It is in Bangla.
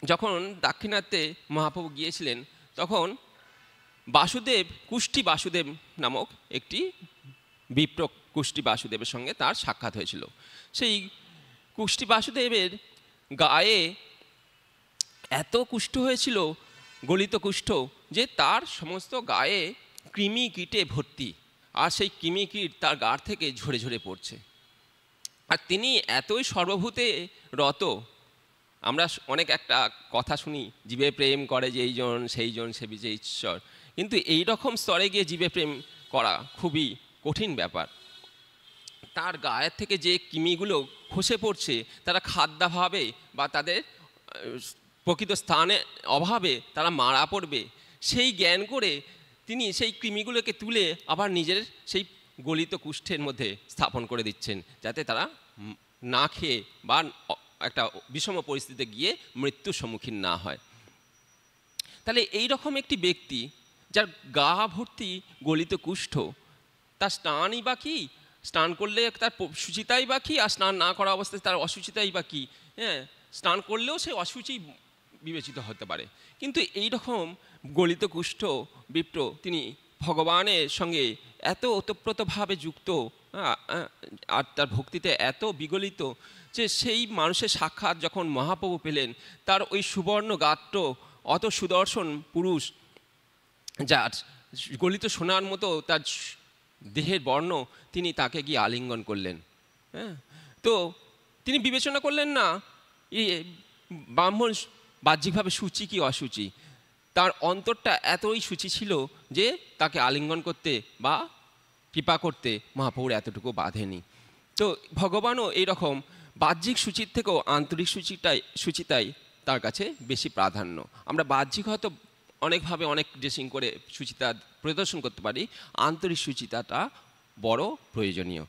যখন দাক্ষিণাত্যে মহাপ্রভু গিয়েছিলেন, তখন কুষ্টি বাসুদেব নামক একটি বিপ্র কুষ্টি বাসুদেবের সঙ্গে তার সাক্ষাৎ হয়েছিল। সেই কুষ্টি বাসুদেবের গায়ে এত কুষ্ঠ হয়েছিল, গলিত কুষ্ঠ, যে তার সমস্ত গায়ে কৃমি কীটে ভর্তি, আর সেই কৃমি কীট তার গা থেকে ঝরে ঝরে পড়ছে। আর তিনি এতই সর্বভূতে রত। আমরা অনেক একটা কথা শুনি, জীবে প্রেম করে যে এইজন সেইজন সেবি যে ঈশ্বর, কিন্তু এই রকম স্তরে গিয়ে জীবে প্রেম করা খুবই কঠিন ব্যাপার। তার গায়ের থেকে যে কৃমিগুলো খসে পড়ছে, তারা খাদ্যাভাবে বা তাদের প্রকৃত স্থানে অভাবে তারা মারা পড়বে, সেই জ্ঞান করে তিনি সেই কৃমিগুলোকে তুলে আবার নিজের সেই গলিত কুষ্ঠের মধ্যে স্থাপন করে দিচ্ছেন, যাতে তারা না খেয়ে বা একটা বিষম পরিস্থিতিতে গিয়ে মৃত্যুর সম্মুখীন না হয়। তাহলে এই রকম একটি ব্যক্তি, যার গা ভর্তি গলিত কুষ্ঠ, তার স্নানই বা কী, স্নান করলে তার শুচিতাই বা কী, আর স্নান না করা অবস্থায় তার অশুচিতাই বা কী। হ্যাঁ, স্নান করলেও সে অশুচি বিবেচিত হতে পারে। কিন্তু এই রকম গলিত কুষ্ঠ বিপ্র তিনি ভগবানের সঙ্গে এত ওতপ্রোতভাবে যুক্ত, আর তার ভক্তিতে এত বিগলিত, যে সেই মানুষের সাক্ষাৎ যখন মহাপ্রভু পেলেন, তার ওই সুবর্ণ গাত্র, অত সুদর্শন পুরুষ, যার গলিত সোনার মতো তার দেহের বর্ণ, তিনি তাকে গিয়ে আলিঙ্গন করলেন। হ্যাঁ, তো তিনি বিবেচনা করলেন না ব্রাহ্মণ বাহ্যিকভাবে সূচি কি অসুচি, তার অন্তরটা এতই সূচি ছিল যে তাকে আলিঙ্গন করতে বা কৃপা করতে মহাপ্রভুর এতটুকু বাধেনি। তো ভগবানও এইরকম বাহ্যিক সূচির থেকেও আন্তরিক সূচিতাই তার কাছে বেশি প্রাধান্য। আমরা বাহ্যিক হয়তো অনেকভাবে অনেক ড্রেসিং করে সূচিতা প্রদর্শন করতে পারি, আন্তরিক সূচিতাটা বড় প্রয়োজনীয়।